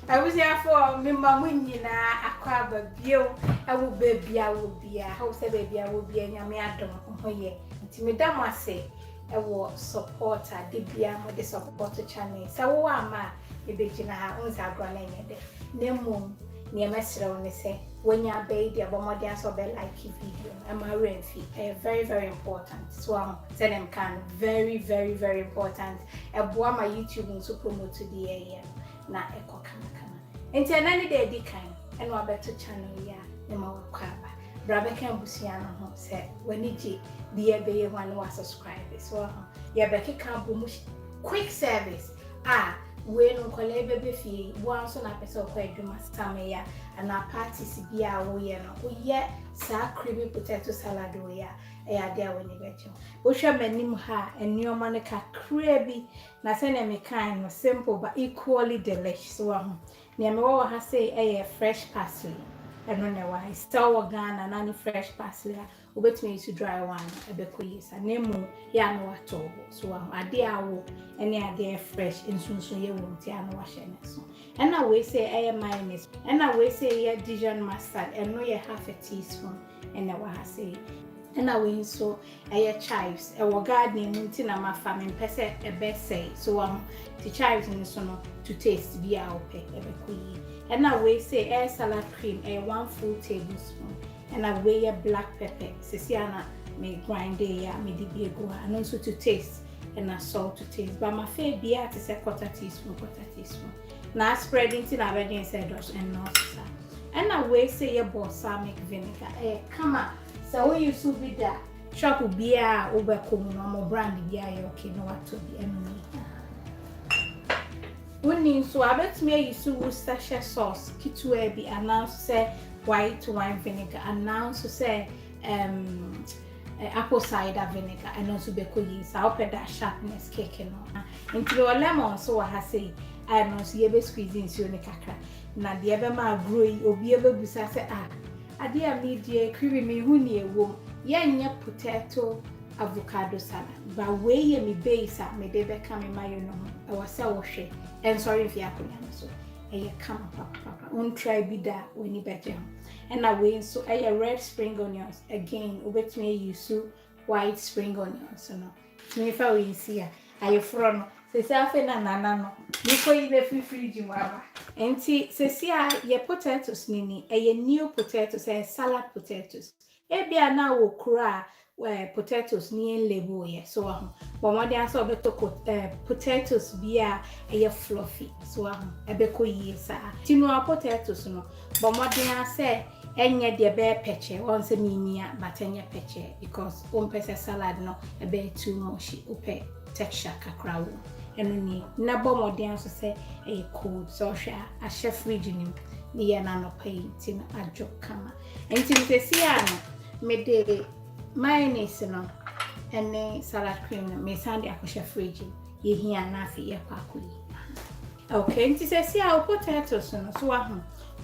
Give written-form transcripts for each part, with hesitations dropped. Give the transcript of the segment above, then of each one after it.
I was here for me, Mamma, Aqua, Bio, I will be, I will be, I hope say baby, I will be a yammy Adom, oh, yeah. And Madame was say, I will support her, Dibia, with the support channel. So, ma, the big Jina, owns our granny, Nemo, near Messer, only say, when you're baby, a bomb dance or like video, and my rent fee, very, very important. So, send them can, very, very, very important. Abwa my YouTube and so promote to the area. Na eko kama enti anani de di kan eno abeto channel ya ne ma wakwaba brabe kan busia no ho se wani ji di e be ye wan wa subscribe so ya be keka bomu quick service we no kole be fie wan so na pese okwa adwuma stame ya ana parties bia wo ye no wo ye sa creamy potato salad wo ya ade a woni becho wo hwa manim ha enioma ne kakra bi na se na me kan no simple but equally delicious so ne me wo ha say fresh parsley eno ne wa still Ghana na ni fresh parsley obetumi to dry one ebekoyi sa nemu ya no wato so ade awo ene ade fresh nsunsun ye wo ti anu wa hye so ena we say mayonnaise ena we say Dijon mustard eno ye half a teaspoon ena wa ha say ena we so chives wo garden mu ti na mafa me pese say so the chives ni so no to taste bi a ope ebekoyi ena we say salad cream 1 full tablespoon and I weigh black pepper. Sisiana me grind ya me di biego and also to taste and a salt to taste. But my favorite beer is a quarter teaspoon. Now spreading till I ready inside us and not sa. And I weigh say balsamic vinegar. Come on. So when you should be that shop beer over common brand beer okay no what to be enemy. When so I bet me use Worcestershire sauce kitu be announced say white wine vinegar and now so say apple cider vinegar and also bekoyi so open that sharpness cake no into your lemon so I say I know so you be squeezing so ne kakra na de ebe ma grow obi ebe busa say ade a me de creamy hu ne ewom ye nya potato avocado salad but we ye me base me de be come mayo no I was say wo hwe and sorry if you akunya so come papa try be that when you better and I win so red spring onions again with me use white spring onions so no me if I win see I from say say na no before you the fridge mama enti say see your potatoes nini new potatoes salad potatoes bia na wo kura potatoes ni label ye so but one day I saw potatoes bia fluffy so ebekoyi sa tinu potatoes no but one day I say enye de be peche won say minia but enye peche because on pese salad no be too mushy ope texture kakra wo eno ni na bo modern so say cold so a chef fridge ni ye na no pay tin adjo kama enti me say no me de mayonnaise no and salad cream no me sande akosha fridge ye hia na afi ye kwakuli okay nti say see our potatoes no so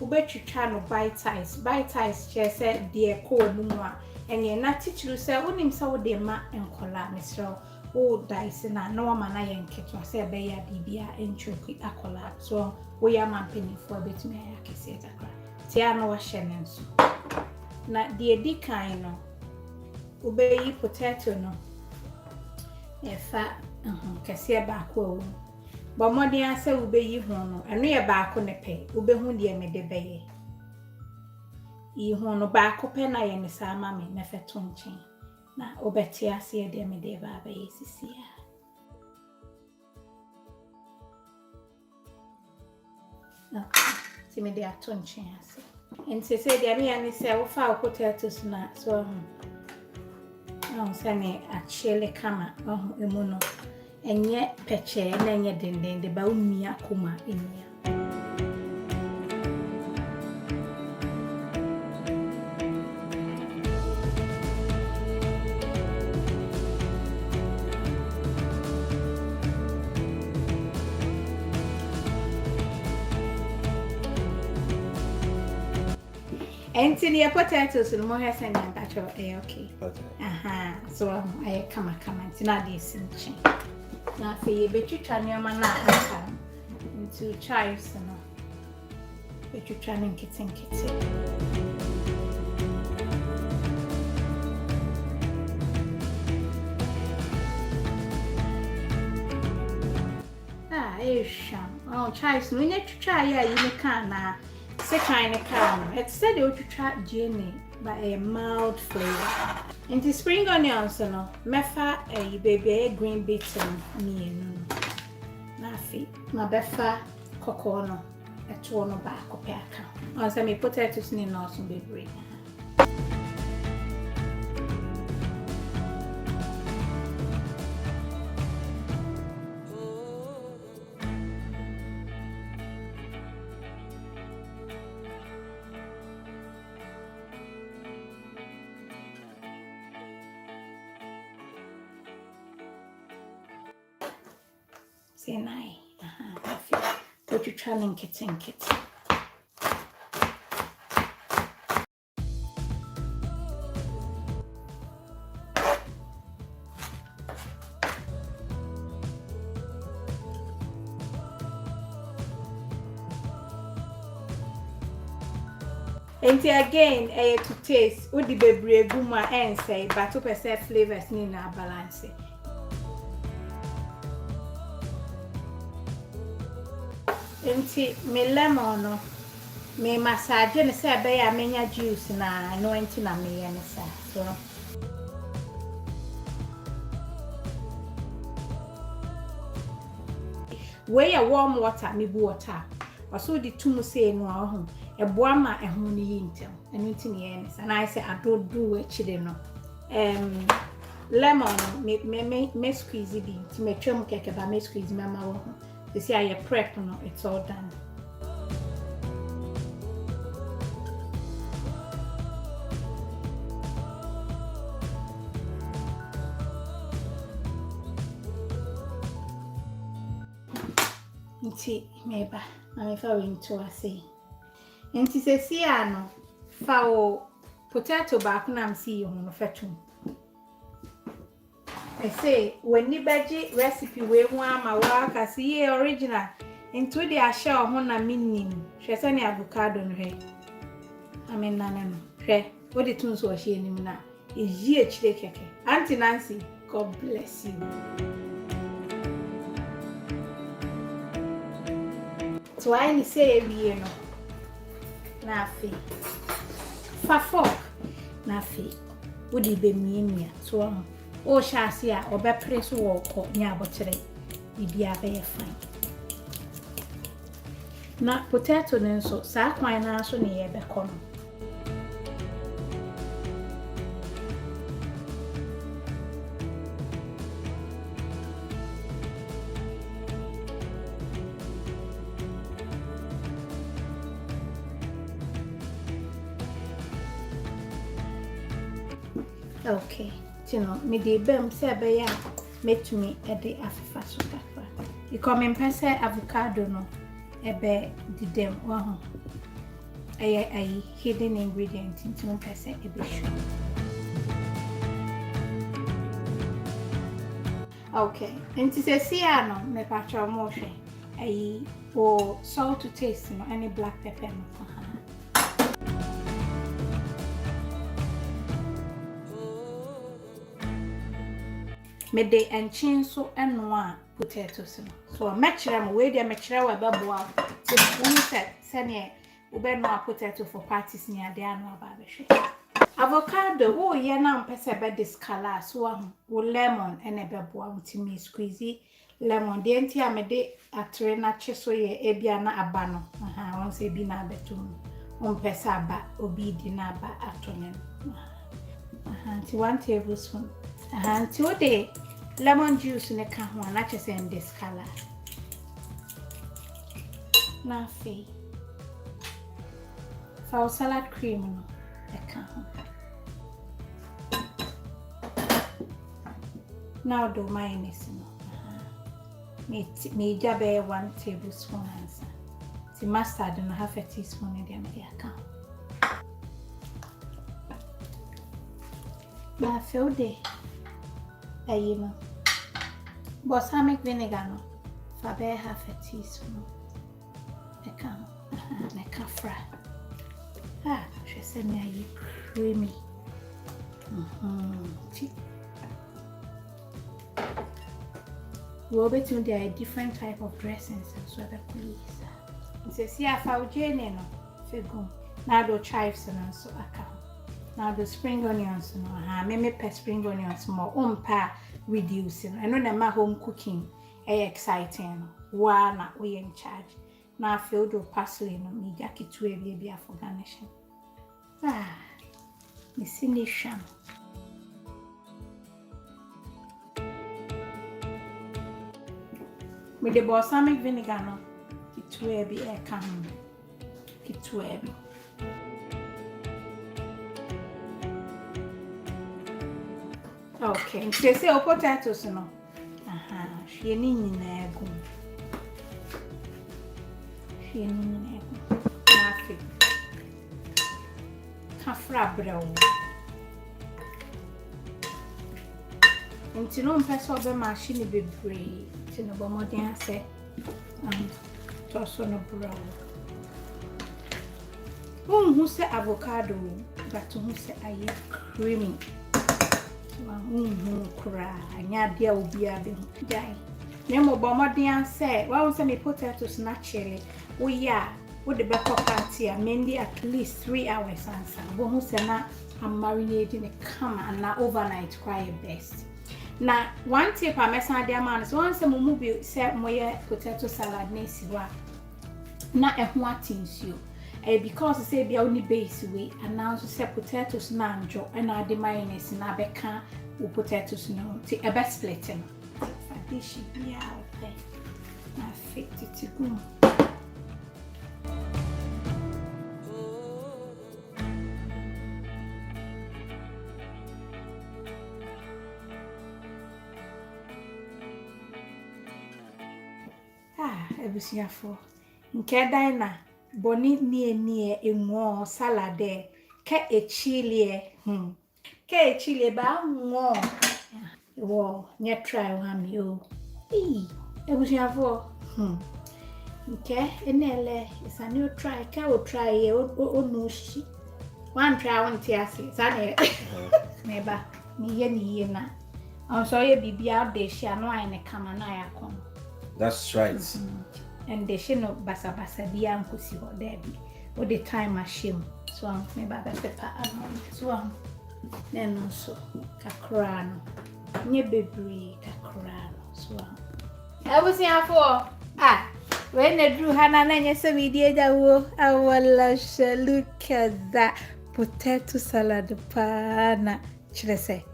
ubetwitwa no bite size che say de ko no mu a enye na tichiru say onim say wo de ma enkola mesro wo dice na no ma na ye nketo say be ya bibia enchoki akola so wo ya ma penny for betime ya kese takra ti ano wa hye nso na de di kan no ubeyi potato no efa kese ba ko ba modern ase ubeyi ho no eno ye ba ko ne pe ubehu de me de beye yi ho no ba ko pe na ye ne sa ma me na feto nchen na obeti ase de me de ba beye sisia okay ti me de ato nchen ase and say de me ya ne se wo fa potatoes na so sane achele kama emuno enye peche na enye dendende ba umia kuma emia enti the potatoes no more send am that okay so I kama enti na dey sinchi na fe ye betwitwa nyoma na aka into chives no Bɛtwitwa no nketenkete. Chives, no need to try you can now. Second can. It's said you to try Jenny by a mild flavor. In the spring onions, no, mefa a baby green beets and me Nafi, my befa cocoa no, a tuono back or pear. On some potatoes in awesome baby. Say nine. What you trying kitten. And again, to taste, would the baby guma and say, but 2% flavors need a balance. Enti me lemon no me massage ne say be ya menya juice na no enti na me ye ne sa so we ya warm water me bu water waso di tum say no ho eboa ma ehun ni yintem enu enti ne ye ne sa na I say adodo e chire no lemon me squeeze bi ti me twem keke ba me squeeze mama wo ho. You see how you prep, no, it's all done. Nti meba, na me fa we into ase. Nti se si ano fa o potato back na am see you no fetum. I say when ni beji recipe we hu ama wa ka see original into the asha ho na minim hwese ne avocado no he amen nana no hwe what the tun so o hye nim na eji echire keke Auntie Nancy, God bless you. So I ni say ewie no na afi fa fork na afi wodi be miemia so o shasi a obepre so wo ko nya abotere bibia be fine na potato ne nso sa kwan na so ne ye be ko no okay. No, me de bem se be ya metumi e de afifa so kakra. E come pese avocado no ebe di dem wa ho. Ai hidden ingredient into me pese e be sure. Okay, enti se sia no me pacha mo hwe. Ai o salt to taste no any black pepper no for ha. Me de enchin so eno potatoes no so mekire mo we de mekire wa beboa so we se ne we be no potato for parties ni ade anu aba be hwe avocado wo ye na mpese be discolor so wo lemon ene beboa ntimi squeeze lemon de enti amede atre na che so ye ebia na aba no won se bi na abetum mpese aba obi di na aba atonen nti 1 tablespoon nti o de lemon juice ne ka ho na chese en discolor na fi fa salad cream no e ka ho now do mayonnaise no me jabe 1 tablespoon ansa ti mustard no half a teaspoon e de me aka na feel de ayima balsamic vinegar no fa be half a teaspoon Neka fra. She said me are creamy. We between there are different type of dressings so that please. It says here for Jane no figu. Now the chives and so aka. Now the spring onions no me pet spring onions more pa reducing. I know that my home cooking exciting. One we in charge. Now filled with parsley no me jackie to a baby for garnishing. Miss Nation. With the balsamic vinegar no, it will be a can. It will be. Okay, they say potatoes no. She need na ego. She need na ego. Nafi. Kafra brown. Nti no mpeso be machine bebre. Ti no bomodin ase. Toso no brown. Who say avocado, but who say aye creamy. Kura anya dia obi abe dai. Nemo bomodin ase, wa say me potatoes naturally. We ya with the back of party mainly at least 3 hours answer. But who say na I'm marinating a camera and na overnight quiet best. Now, one tip I mess on the man is once a mumu say moye potato salad nesi wa na ehwa tinsu. Because say be only base way and now say potatoes na njo and na the mayonnaise na beka u potatoes no ti e be splitting. Dish be out there. Na fit it to go. Ebusiafo nke dai na boni nie enwo salade ke echilie ke echilie ba nwo wo nye try wa mi o ebusiafo nke enele isani o try ka o try o no shi one try one tiasi sane meba ni ye na on so ye bibia de shi anu ai ne kama na ya kon. That's right. And the shino basa dia nkusi ho daddy. All the time ashim. So me baba pepper anon. So then also kakra no. Nye bebre kakra no. So Ebusiafo when the drew hana na nye se video da wo awala look at that potato salad pana chile say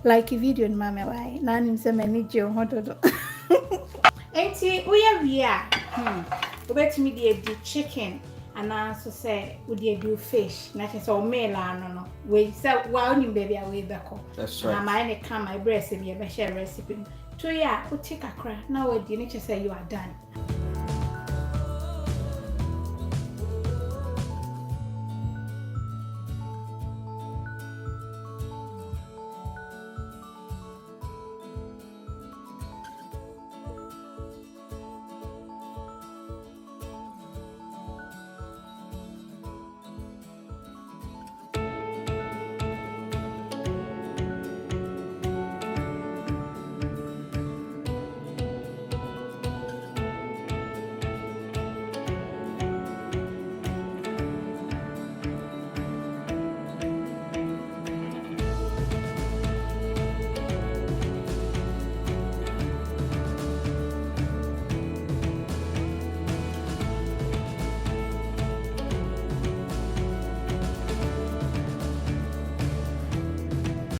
like a video in mama why na nim se mani je ho dodo. Enti we bet me the chicken and also say we do fish na so meal no we say wow ni baby away beko. That's right. Na my come my breast be a share recipe to we take Accra now we dey say you are done.